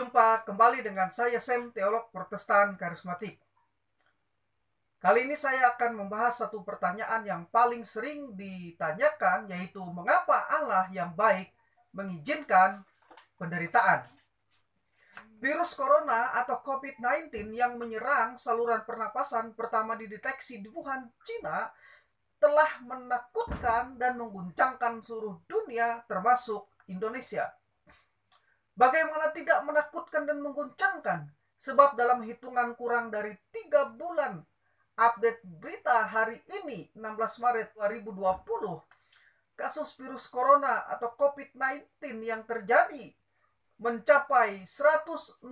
Berjumpa kembali dengan saya Sam, teolog Protestan Karismatik. Kali ini saya akan membahas satu pertanyaan yang paling sering ditanyakan, yaitu mengapa Allah yang baik mengizinkan penderitaan. Virus corona atau COVID-19 yang menyerang saluran pernapasan pertama dideteksi di Wuhan, Cina, telah menakutkan dan mengguncangkan seluruh dunia termasuk Indonesia. Bagaimana tidak menakutkan dan mengguncangkan? Sebab dalam hitungan kurang dari 3 bulan update berita hari ini 16 Maret 2020, kasus virus corona atau COVID-19 yang terjadi mencapai 162.687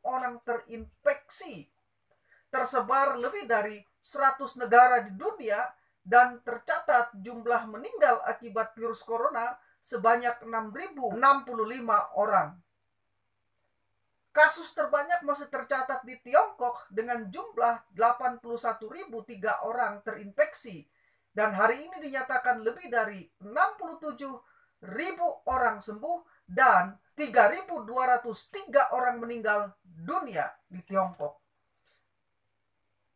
orang terinfeksi, tersebar lebih dari 100 negara di dunia, dan tercatat jumlah meninggal akibat virus corona sebanyak 6.065 orang. Kasus terbanyak masih tercatat di Tiongkok dengan jumlah 81.003 orang terinfeksi, dan hari ini dinyatakan lebih dari 67.000 orang sembuh dan 3.203 orang meninggal dunia di Tiongkok.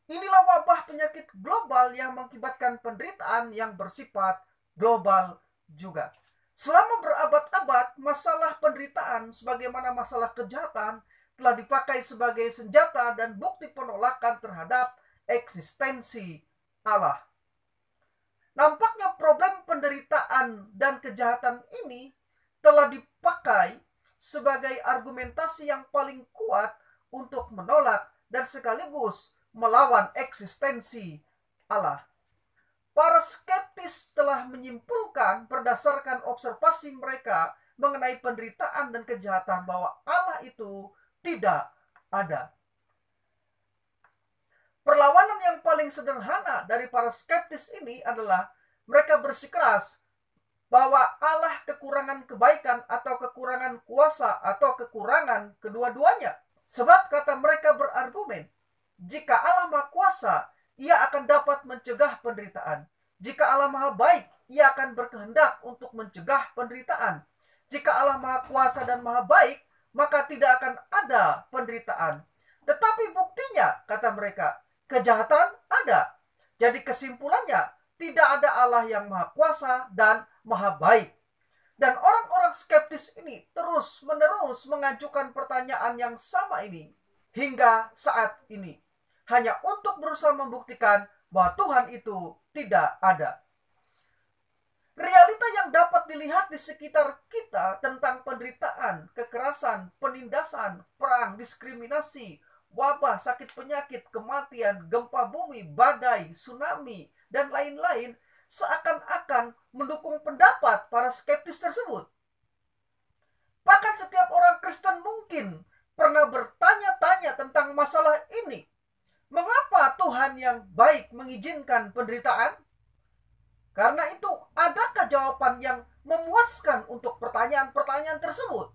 Inilah wabah penyakit global yang mengakibatkan penderitaan yang bersifat global juga. Selama berabad-abad, masalah penderitaan sebagaimana masalah kejahatan telah dipakai sebagai senjata dan bukti penolakan terhadap eksistensi Allah. Nampaknya problem penderitaan dan kejahatan ini telah dipakai sebagai argumentasi yang paling kuat untuk menolak dan sekaligus melawan eksistensi Allah. Para skeptis telah menyimpulkan berdasarkan observasi mereka mengenai penderitaan dan kejahatan bahwa Allah itu tidak ada. Perlawanan yang paling sederhana dari para skeptis ini adalah mereka bersikeras bahwa Allah kekurangan kebaikan atau kekurangan kuasa atau kekurangan kedua-duanya. Sebab kata mereka berargumen, jika Allah Maha Kuasa, Ia akan dapat mencegah penderitaan. Jika Allah Maha Baik, Ia akan berkehendak untuk mencegah penderitaan. Jika Allah Maha Kuasa dan Maha Baik, maka tidak akan ada penderitaan. Tetapi buktinya, kata mereka, kejahatan ada. Jadi kesimpulannya, tidak ada Allah yang Maha Kuasa dan Maha Baik. Dan orang-orang skeptis ini terus-menerus mengajukan pertanyaan yang sama ini hingga saat ini, hanya untuk berusaha membuktikan bahwa Tuhan itu tidak ada. Realita yang dapat dilihat di sekitar kita tentang penderitaan, kekerasan, penindasan, perang, diskriminasi, wabah, sakit penyakit, kematian, gempa bumi, badai, tsunami, dan lain-lain seakan-akan mendukung pendapat para skeptis tersebut. Bahkan setiap orang Kristen mungkin pernah bertanya-tanya tentang masalah ini. Mengapa Tuhan yang baik mengizinkan penderitaan? Karena itu, adakah jawaban yang memuaskan untuk pertanyaan-pertanyaan tersebut?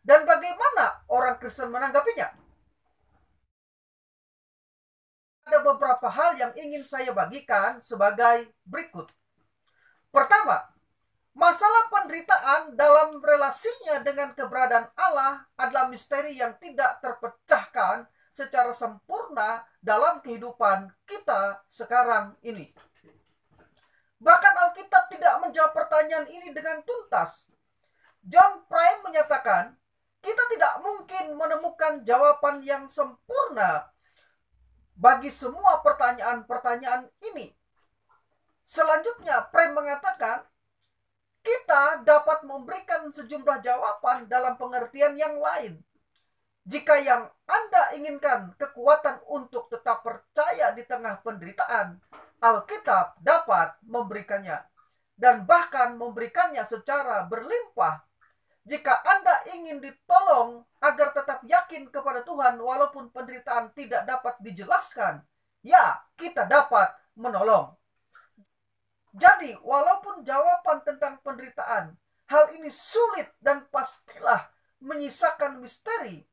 Dan bagaimana orang Kristen menanggapinya? Ada beberapa hal yang ingin saya bagikan sebagai berikut. Pertama, masalah penderitaan dalam relasinya dengan keberadaan Allah adalah misteri yang tidak terpecahkan secara sempurna dalam kehidupan kita sekarang ini. Bahkan Alkitab tidak menjawab pertanyaan ini dengan tuntas. John Prime menyatakan, kita tidak mungkin menemukan jawaban yang sempurna bagi semua pertanyaan-pertanyaan ini. Selanjutnya, Prime mengatakan, kita dapat memberikan sejumlah jawaban dalam pengertian yang lain. Jika yang Anda inginkan kekuatan untuk tetap percaya di tengah penderitaan, Alkitab dapat memberikannya, dan bahkan memberikannya secara berlimpah. Jika Anda ingin ditolong agar tetap yakin kepada Tuhan walaupun penderitaan tidak dapat dijelaskan, ya, kita dapat menolong. Jadi, walaupun jawaban tentang penderitaan, hal ini sulit dan pastilah menyisakan misteri,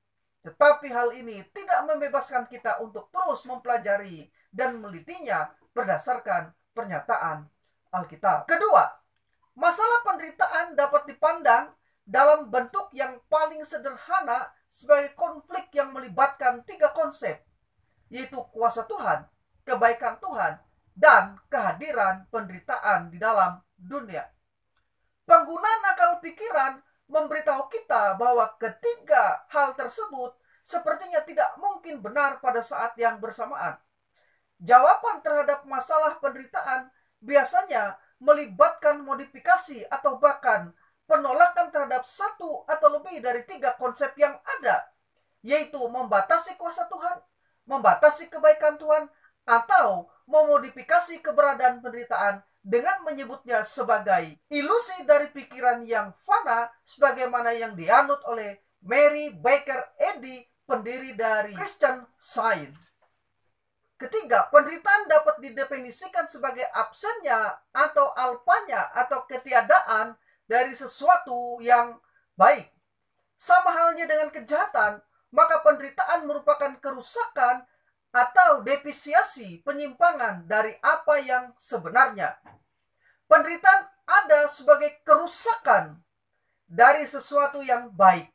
tetapi hal ini tidak membebaskan kita untuk terus mempelajari dan melitinya berdasarkan pernyataan Alkitab. Kedua, masalah penderitaan dapat dipandang dalam bentuk yang paling sederhana sebagai konflik yang melibatkan 3 konsep, yaitu kuasa Tuhan, kebaikan Tuhan, dan kehadiran penderitaan di dalam dunia. Penggunaan akal pikiran memberitahu kita bahwa ketiga hal tersebut sepertinya tidak mungkin benar pada saat yang bersamaan. Jawaban terhadap masalah penderitaan biasanya melibatkan modifikasi atau bahkan penolakan terhadap satu atau lebih dari 3 konsep yang ada, yaitu membatasi kuasa Tuhan, membatasi kebaikan Tuhan, atau memodifikasi keberadaan penderitaan dengan menyebutnya sebagai ilusi dari pikiran yang fana, sebagaimana yang dianut oleh Mary Baker Eddy, pendiri dari Christian Science. Ketiga, penderitaan dapat didefinisikan sebagai absennya atau alpanya atau ketiadaan dari sesuatu yang baik. Sama halnya dengan kejahatan, maka penderitaan merupakan kerusakan atau defisiasi, penyimpangan dari apa yang sebenarnya. Penderitaan ada sebagai kerusakan dari sesuatu yang baik.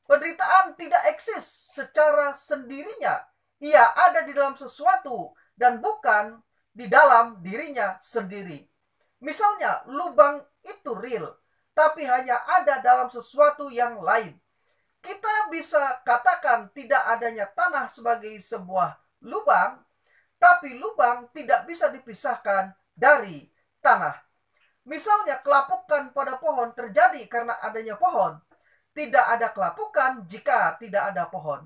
Penderitaan tidak eksis secara sendirinya. Ia ada di dalam sesuatu dan bukan di dalam dirinya sendiri. Misalnya, lubang itu real, tapi hanya ada dalam sesuatu yang lain. Kita bisa katakan tidak adanya tanah sebagai sebuah lubang, tapi lubang tidak bisa dipisahkan dari tanah. Misalnya, kelapukan pada pohon terjadi karena adanya pohon. Tidak ada kelapukan jika tidak ada pohon.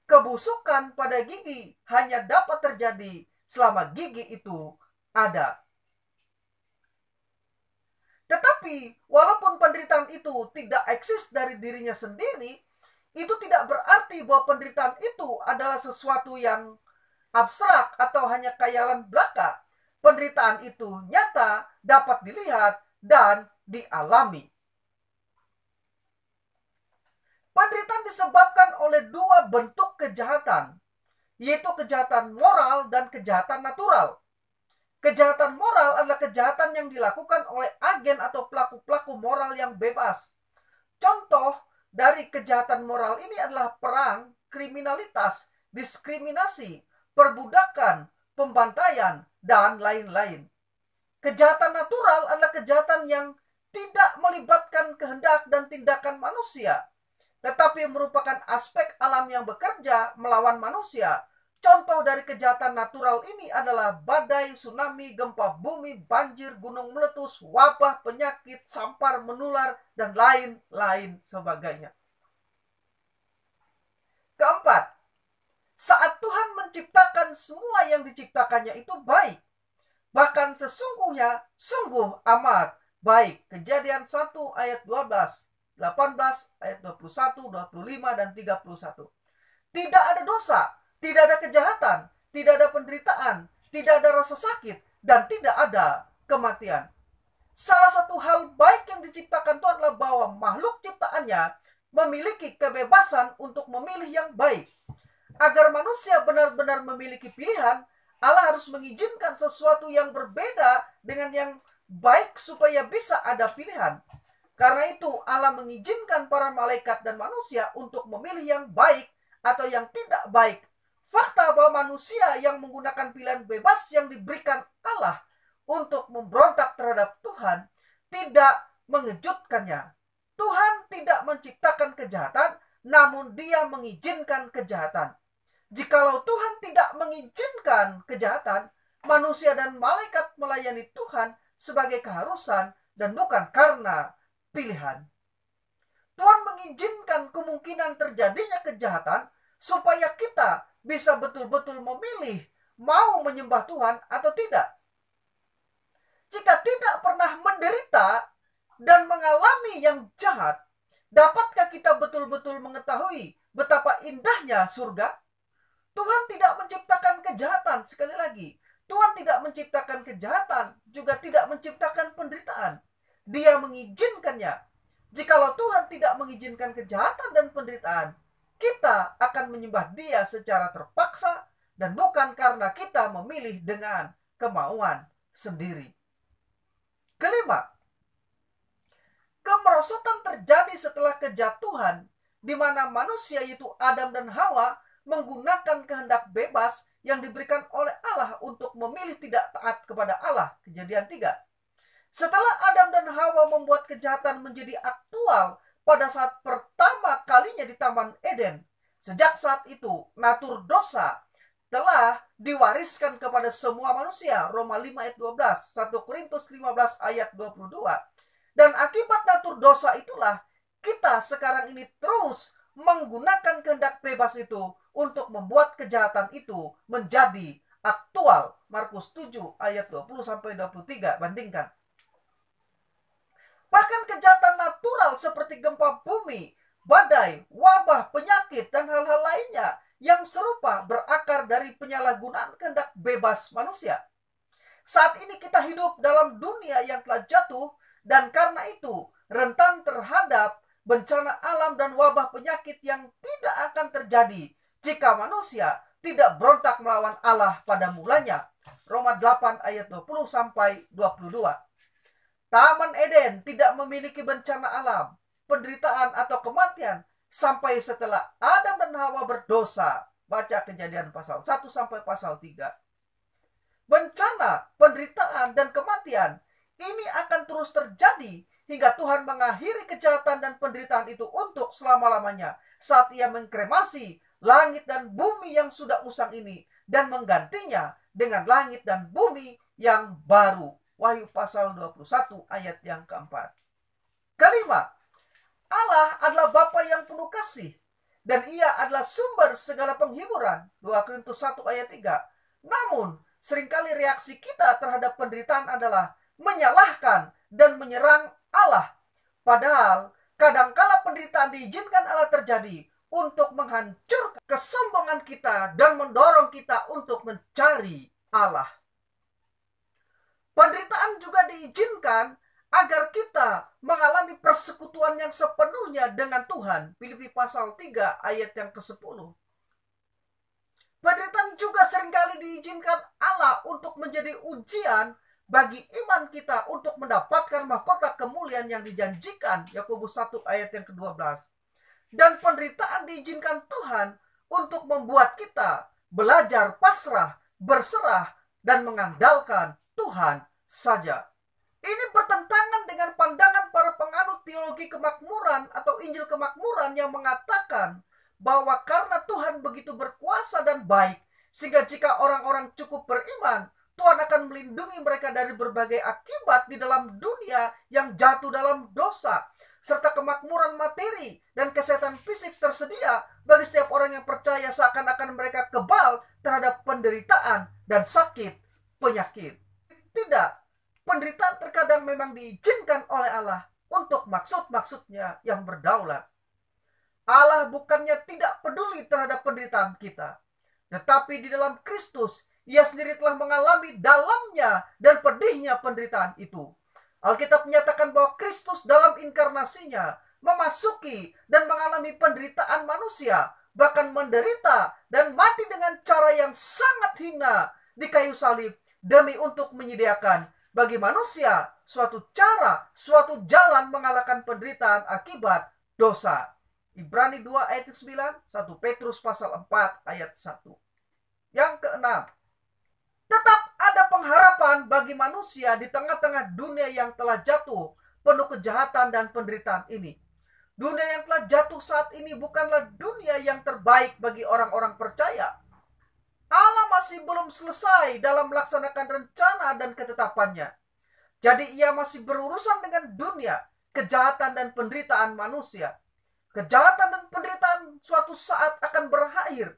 Kebusukan pada gigi hanya dapat terjadi selama gigi itu ada. Tetapi, walaupun penderitaan itu tidak eksis dari dirinya sendiri, itu tidak berarti bahwa penderitaan itu adalah sesuatu yang abstrak atau hanya khayalan belaka. Penderitaan itu nyata, dapat dilihat, dan dialami. Penderitaan disebabkan oleh 2 bentuk kejahatan, yaitu kejahatan moral dan kejahatan natural. Kejahatan moral adalah kejahatan yang dilakukan oleh agen atau pelaku-pelaku moral yang bebas. Contoh dari kejahatan moral ini adalah perang, kriminalitas, diskriminasi, perbudakan, pembantaian, dan lain-lain. Kejahatan natural adalah kejahatan yang tidak melibatkan kehendak dan tindakan manusia, tetapi merupakan aspek alam yang bekerja melawan manusia. Contoh dari kejahatan natural ini adalah badai, tsunami, gempa bumi, banjir, gunung meletus, wabah, penyakit, sampar menular, dan lain-lain sebagainya. Keempat, saat Tuhan menciptakan semua yang diciptakannya itu baik. Bahkan sesungguhnya sungguh amat baik. Kejadian 1 ayat 12. 18 ayat 21, 25 dan 31. Tidak ada dosa, tidak ada kejahatan, tidak ada penderitaan, tidak ada rasa sakit, dan tidak ada kematian. Salah satu hal baik yang diciptakan Tuhan adalah bahwa makhluk ciptaannya memiliki kebebasan untuk memilih yang baik. Agar manusia benar-benar memiliki pilihan, Allah harus mengizinkan sesuatu yang berbeda dengan yang baik supaya bisa ada pilihan. Karena itu Allah mengizinkan para malaikat dan manusia untuk memilih yang baik atau yang tidak baik. Fakta bahwa manusia yang menggunakan pilihan bebas yang diberikan Allah untuk memberontak terhadap Tuhan tidak mengejutkannya. Tuhan tidak menciptakan kejahatan, namun Dia mengizinkan kejahatan. Jikalau Tuhan tidak mengizinkan kejahatan, manusia dan malaikat melayani Tuhan sebagai keharusan dan bukan karena pilihan. Tuhan mengizinkan kemungkinan terjadinya kejahatan supaya kita bisa betul-betul memilih mau menyembah Tuhan atau tidak. Jika tidak pernah menderita dan mengalami yang jahat, dapatkah kita betul-betul mengetahui betapa indahnya surga? Tuhan tidak menciptakan kejahatan. Sekali lagi, Tuhan tidak menciptakan kejahatan, juga tidak menciptakan penderitaan. Dia mengizinkannya. Jikalau Tuhan tidak mengizinkan kejahatan dan penderitaan, kita akan menyembah Dia secara terpaksa dan bukan karena kita memilih dengan kemauan sendiri. Kelima, kemerosotan terjadi setelah kejatuhan, di mana manusia yaitu Adam dan Hawa menggunakan kehendak bebas yang diberikan oleh Allah untuk memilih tidak taat kepada Allah. Kejadian 3. Setelah Adam dan Hawa membuat kejahatan menjadi aktual pada saat pertama kalinya di Taman Eden, sejak saat itu natur dosa telah diwariskan kepada semua manusia. Roma 5 ayat 12, 1 Korintus 15 ayat 22. Dan akibat natur dosa itulah kita sekarang ini terus menggunakan kehendak bebas itu untuk membuat kejahatan itu menjadi aktual. Markus 7 ayat 20-23. Bandingkan. Bahkan kejahatan natural seperti gempa bumi, badai, wabah, penyakit, dan hal-hal lainnya yang serupa berakar dari penyalahgunaan kehendak bebas manusia. Saat ini kita hidup dalam dunia yang telah jatuh, dan karena itu rentan terhadap bencana alam dan wabah penyakit yang tidak akan terjadi jika manusia tidak berontak melawan Allah pada mulanya. Roma 8 ayat 20-22. Taman Eden tidak memiliki bencana alam, penderitaan atau kematian sampai setelah Adam dan Hawa berdosa. Baca Kejadian pasal 1 sampai pasal 3. Bencana, penderitaan, dan kematian ini akan terus terjadi hingga Tuhan mengakhiri kejahatan dan penderitaan itu untuk selama-lamanya saat Ia mengkremasi langit dan bumi yang sudah usang ini dan menggantinya dengan langit dan bumi yang baru. Wahyu pasal 21 ayat yang keempat. Kelima, Allah adalah Bapa yang penuh kasih dan Ia adalah sumber segala penghiburan. 2 Korintus 1 ayat 3. Namun, seringkali reaksi kita terhadap penderitaan adalah menyalahkan dan menyerang Allah. Padahal, kadangkala penderitaan diizinkan Allah terjadi untuk menghancurkan kesombongan kita dan mendorong kita untuk mencari Allah. Penderitaan juga diizinkan agar kita mengalami persekutuan yang sepenuhnya dengan Tuhan. Filipi pasal 3 ayat yang ke-10. Penderitaan juga seringkali diizinkan Allah untuk menjadi ujian bagi iman kita untuk mendapatkan mahkota kemuliaan yang dijanjikan. Yakobus 1 ayat yang ke-12. Dan penderitaan diizinkan Tuhan untuk membuat kita belajar pasrah, berserah, dan mengandalkan Tuhan saja. Ini bertentangan dengan pandangan para penganut teologi kemakmuran atau Injil kemakmuran yang mengatakan bahwa karena Tuhan begitu berkuasa dan baik, sehingga jika orang-orang cukup beriman, Tuhan akan melindungi mereka dari berbagai akibat di dalam dunia yang jatuh dalam dosa, serta kemakmuran materi dan kesehatan fisik tersedia bagi setiap orang yang percaya, seakan-akan mereka kebal terhadap penderitaan dan sakit penyakit. Tidak, penderitaan terkadang memang diizinkan oleh Allah untuk maksud-maksudnya yang berdaulat. Allah bukannya tidak peduli terhadap penderitaan kita, tetapi di dalam Kristus, Ia sendiri telah mengalami dalamnya dan pedihnya penderitaan itu. Alkitab menyatakan bahwa Kristus dalam inkarnasinya memasuki dan mengalami penderitaan manusia, bahkan menderita dan mati dengan cara yang sangat hina di kayu salib demi untuk menyediakan bagi manusia suatu cara, suatu jalan mengalahkan penderitaan akibat dosa. Ibrani 2 ayat 9, 1 Petrus pasal 4 ayat 1. Yang keenam, tetap ada pengharapan bagi manusia di tengah-tengah dunia yang telah jatuh penuh kejahatan dan penderitaan ini. Dunia yang telah jatuh saat ini bukanlah dunia yang terbaik bagi orang-orang percaya. Allah masih belum selesai dalam melaksanakan rencana dan ketetapannya. Jadi Ia masih berurusan dengan dunia, kejahatan dan penderitaan manusia. Kejahatan dan penderitaan suatu saat akan berakhir.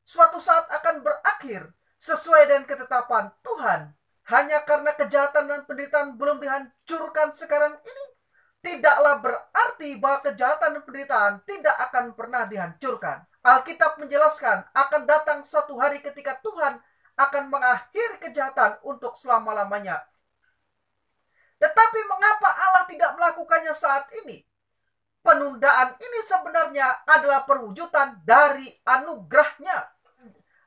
Suatu saat akan berakhir sesuai dengan ketetapan Tuhan. Hanya karena kejahatan dan penderitaan belum dihancurkan sekarang ini, tidaklah berarti bahwa kejahatan dan penderitaan tidak akan pernah dihancurkan. Alkitab menjelaskan akan datang satu hari ketika Tuhan akan mengakhiri kejahatan untuk selama-lamanya. Tetapi mengapa Allah tidak melakukannya saat ini? Penundaan ini sebenarnya adalah perwujudan dari anugerahnya.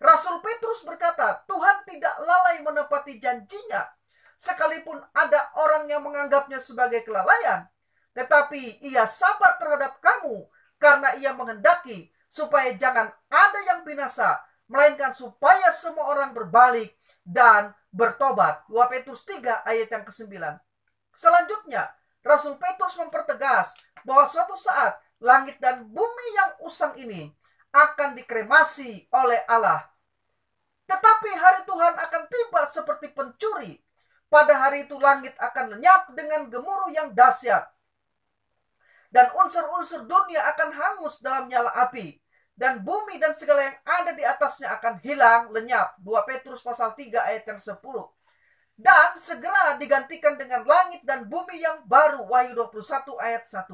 Rasul Petrus berkata, Tuhan tidak lalai menepati janjinya. Sekalipun ada orang yang menganggapnya sebagai kelalaian, Tetapi ia sabar terhadap kamu karena ia menghendaki supaya jangan ada yang binasa, melainkan supaya semua orang berbalik dan bertobat. 2 Petrus 3 ayat yang ke-9. Selanjutnya, Rasul Petrus mempertegas bahwa suatu saat langit dan bumi yang usang ini akan dikremasi oleh Allah. Tetapi hari Tuhan akan tiba seperti pencuri. Pada hari itu langit akan lenyap dengan gemuruh yang dahsyat. Dan unsur-unsur dunia akan hangus dalam nyala api. Dan bumi dan segala yang ada di atasnya akan hilang, lenyap. 2 Petrus pasal 3 ayat yang 10. Dan segera digantikan dengan langit dan bumi yang baru. Wahyu 21 ayat 1.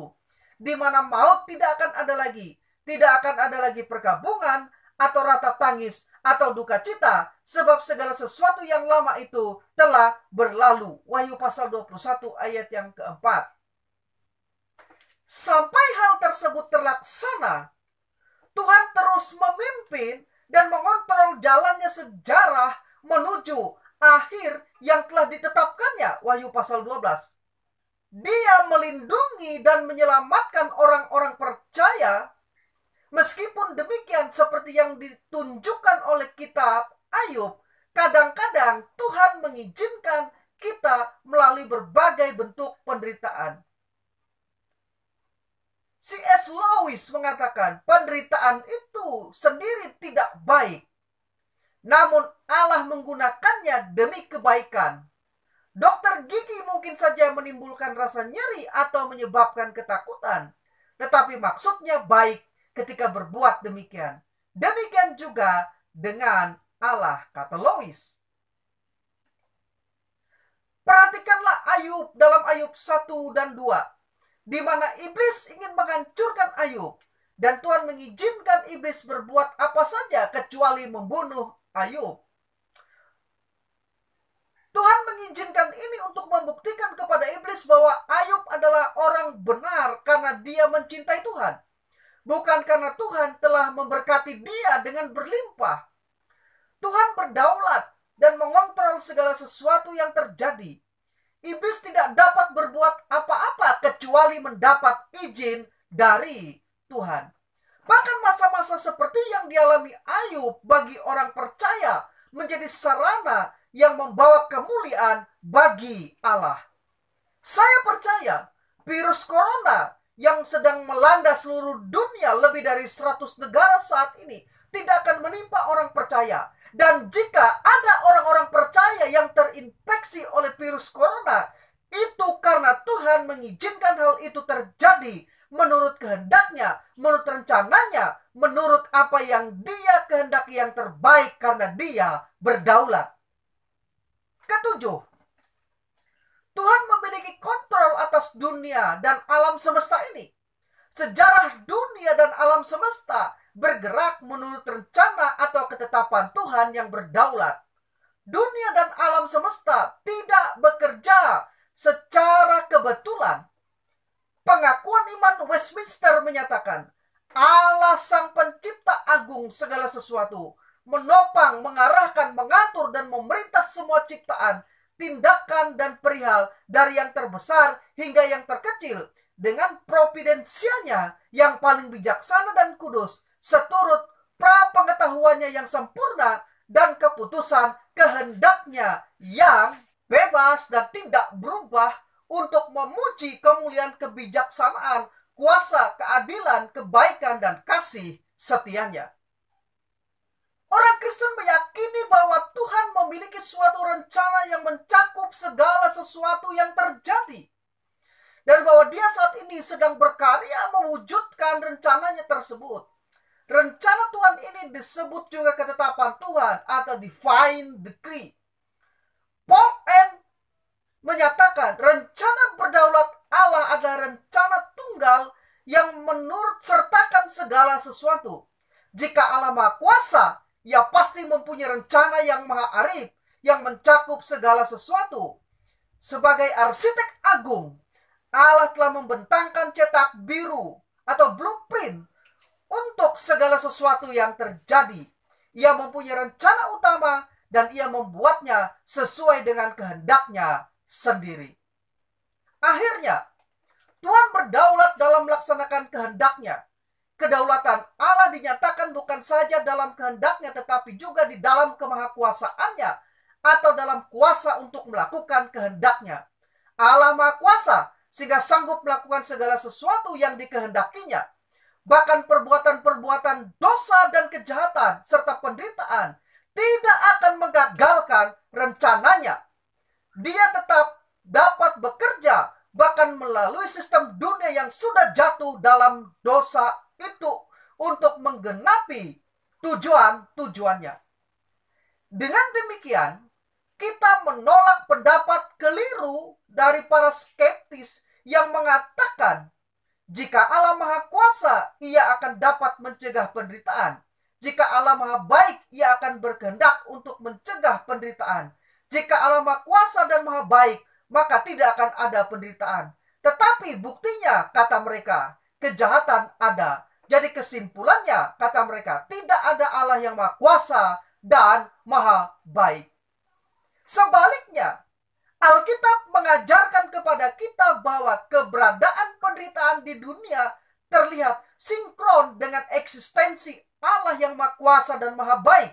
Di mana maut tidak akan ada lagi. Tidak akan ada lagi perkabungan atau ratap tangis atau duka cita, sebab segala sesuatu yang lama itu telah berlalu. Wahyu pasal 21 ayat yang keempat. Sampai hal tersebut terlaksana, Tuhan terus memimpin dan mengontrol jalannya sejarah menuju akhir yang telah ditetapkannya. Wahyu pasal 12. Dia melindungi dan menyelamatkan orang-orang percaya. Meskipun demikian, seperti yang ditunjukkan oleh kitab Ayub, kadang-kadang Tuhan mengizinkan kita melalui berbagai bentuk penderitaan. C.S. Lewis mengatakan, penderitaan itu sendiri tidak baik, namun Allah menggunakannya demi kebaikan. Dokter gigi mungkin saja menimbulkan rasa nyeri atau menyebabkan ketakutan, tetapi maksudnya baik ketika berbuat demikian. Demikian juga dengan Allah, kata Lewis. Perhatikanlah Ayub dalam Ayub 1 dan 2. Di mana iblis ingin menghancurkan Ayub. Dan Tuhan mengizinkan iblis berbuat apa saja kecuali membunuh Ayub. Tuhan mengizinkan ini untuk membuktikan kepada iblis bahwa Ayub adalah orang benar karena dia mencintai Tuhan. Bukan karena Tuhan telah memberkati dia dengan berlimpah. Tuhan berdaulat dan mengontrol segala sesuatu yang terjadi. Iblis tidak dapat berbuat apa-apa kecuali mendapat izin dari Tuhan. Bahkan masa-masa seperti yang dialami Ayub bagi orang percaya menjadi sarana yang membawa kemuliaan bagi Allah. Saya percaya virus corona yang sedang melanda seluruh dunia, lebih dari 100 negara saat ini, tidak akan menimpa orang percaya. Dan jika ada orang-orang percaya yang terinfeksi oleh virus corona, itu karena Tuhan mengizinkan hal itu terjadi menurut kehendaknya, menurut rencananya, menurut apa yang dia kehendaki yang terbaik karena dia berdaulat. Ketujuh, Tuhan memiliki kontrol atas dunia dan alam semesta ini. Sejarah dunia dan alam semesta bergerak menurut rencana atau ketetapan Tuhan yang berdaulat. Dunia dan alam semesta tidak bekerja secara kebetulan. Pengakuan iman Westminster menyatakan, Allah Sang Pencipta Agung segala sesuatu, menopang, mengarahkan, mengatur, dan memerintah semua ciptaan, tindakan dan perihal dari yang terbesar hingga yang terkecil, dengan providensianya yang paling bijaksana dan kudus, seturut prapengetahuannya yang sempurna dan keputusan kehendaknya yang bebas dan tidak berubah untuk memuji kemuliaan kebijaksanaan, kuasa, keadilan, kebaikan, dan kasih setianya. Orang Kristen meyakini bahwa Tuhan memiliki suatu rencana yang mencakup segala sesuatu yang terjadi. Dan bahwa dia saat ini sedang berkarya mewujudkan rencananya tersebut. Rencana Tuhan ini disebut juga ketetapan Tuhan atau divine decree. Paul N. menyatakan rencana berdaulat Allah adalah rencana tunggal yang menurut sertakan segala sesuatu. Jika Allah Maha Kuasa, ia pasti mempunyai rencana yang maha arif, yang mencakup segala sesuatu. Sebagai arsitek agung, Allah telah membentangkan cetak biru atau blueprint untuk segala sesuatu yang terjadi. Ia mempunyai rencana utama dan ia membuatnya sesuai dengan kehendaknya sendiri. Akhirnya, Tuhan dalam melaksanakan kehendak-Nya. Kedaulatan Allah dinyatakan bukan saja dalam kehendak-Nya, tetapi juga di dalam kemahakuasaan-Nya, atau dalam kuasa untuk melakukan kehendak-Nya. Allah Maha Kuasa sehingga sanggup melakukan segala sesuatu yang dikehendakinya. Bahkan perbuatan-perbuatan dosa dan kejahatan serta penderitaan tidak akan menggagalkan rencananya. Dia tetap dapat bekerja bahkan melalui sistem dunia yang sudah jatuh dalam dosa itu untuk menggenapi tujuan-tujuannya. Dengan demikian, kita menolak pendapat keliru dari para skeptis yang mengatakan jika Allah Maha Kuasa, Ia akan dapat mencegah penderitaan. Jika Allah Maha Baik, Ia akan berkehendak untuk mencegah penderitaan. Jika Allah Maha Kuasa dan Maha Baik, maka tidak akan ada penderitaan. Tetapi buktinya, kata mereka, kejahatan ada. Jadi kesimpulannya, kata mereka, tidak ada Allah yang Maha Kuasa dan Maha Baik. Sebaliknya, Alkitab mengajarkan kepada kita bahwa keberadaan penderitaan di dunia terlihat sinkron dengan eksistensi Allah yang Maha Kuasa dan Maha Baik.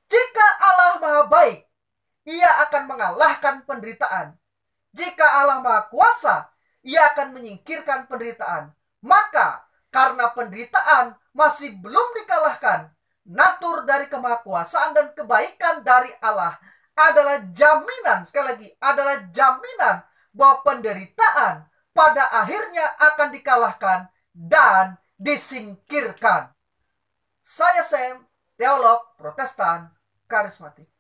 Jika Allah Maha Baik, Ia akan mengalahkan penderitaan. Jika Allah Maha Kuasa, Ia akan menyingkirkan penderitaan. Maka, karena penderitaan masih belum dikalahkan, natur dari kemahakuasaan dan kebaikan dari Allah adalah jaminan, sekali lagi, adalah jaminan bahwa penderitaan pada akhirnya akan dikalahkan dan disingkirkan. Saya Sam, teolog Protestan karismatik.